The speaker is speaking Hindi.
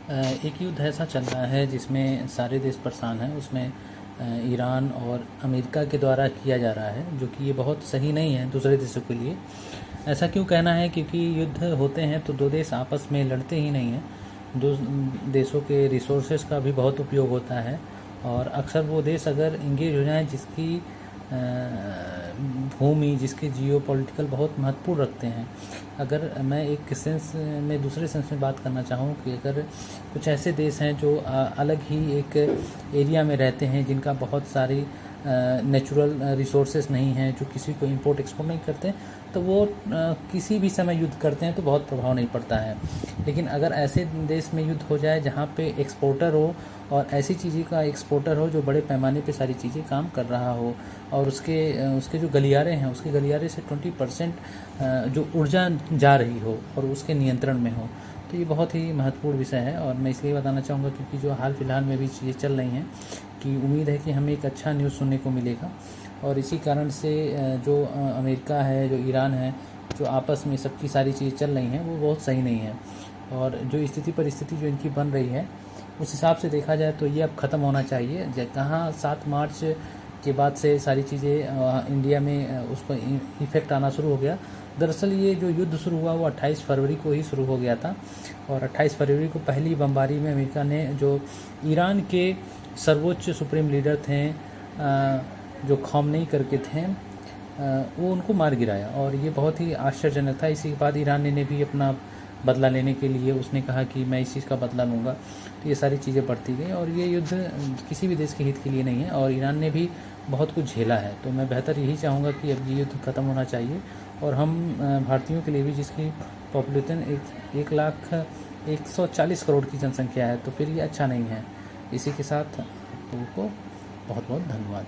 एक युद्ध ऐसा चल रहा है जिसमें सारे देश परेशान हैं। उसमें ईरान और अमेरिका के द्वारा किया जा रहा है, जो कि ये बहुत सही नहीं है दूसरे देशों के लिए। ऐसा क्यों कहना है? क्योंकि युद्ध होते हैं तो दो देश आपस में लड़ते ही नहीं हैं। दो देशों के रिसोर्सेज का भी बहुत उपयोग होता है, और अक्सर वो देश अगर इंगेज हो जाएं जिसकी भूमि, जिसके जियो पॉलिटिकल बहुत महत्वपूर्ण रखते हैं। अगर मैं एक सेंस में, दूसरे सेंस में बात करना चाहूँ कि अगर कुछ ऐसे देश हैं जो अलग ही एक एरिया में रहते हैं, जिनका बहुत सारी नेचुरल रिसोर्सेज नहीं हैं, जो किसी को इंपोर्ट एक्सपोर्ट नहीं करते, तो वो किसी भी समय युद्ध करते हैं तो बहुत प्रभाव नहीं पड़ता है। लेकिन अगर ऐसे देश में युद्ध हो जाए जहाँ पे एक्सपोर्टर हो और ऐसी चीज़ें का एक्सपोर्टर हो जो बड़े पैमाने पे सारी चीज़ें काम कर रहा हो, और उसके जो गलियारे हैं, उसके गलियारे से 20% जो ऊर्जा जा रही हो और उसके नियंत्रण में हो, तो ये बहुत ही महत्वपूर्ण विषय है। और मैं इसलिए बताना चाहूँगा क्योंकि जो हाल फिलहाल में भी चीज़ें चल रही हैं, कि उम्मीद है कि हमें एक अच्छा न्यूज़ सुनने को मिलेगा। और इसी कारण से जो अमेरिका है, जो ईरान है, जो आपस में सबकी सारी चीज़ें चल रही हैं, वो बहुत सही नहीं है। और जो स्थिति परिस्थिति जो इनकी बन रही है, उस हिसाब से देखा जाए तो ये अब ख़त्म होना चाहिए। कहाँ 7 मार्च के बाद से सारी चीज़ें इंडिया में उसको इफ़ेक्ट आना शुरू हो गया। दरअसल ये जो युद्ध शुरू हुआ वो 28 फरवरी को ही शुरू हो गया था, और 28 फरवरी को पहली बमबारी में अमेरिका ने जो ईरान के सर्वोच्च सुप्रीम लीडर थे, जो ख़ामेनी करके थे, वो उनको मार गिराया। और ये बहुत ही आश्चर्यजनक था। इसी के बाद ईरान ने भी अपना बदला लेने के लिए उसने कहा कि मैं इस चीज़ का बदला लूँगा। तो ये सारी चीज़ें बढ़ती गई, और ये युद्ध किसी भी देश के हित के लिए नहीं है, और ईरान ने भी बहुत कुछ झेला है। तो मैं बेहतर यही चाहूँगा कि अब ये युद्ध ख़त्म होना चाहिए, और हम भारतीयों के लिए भी, जिसकी पॉपुलेशन 1,140 करोड़ की जनसंख्या है, तो फिर ये अच्छा नहीं है। इसी के साथ आपको बहुत बहुत धन्यवाद।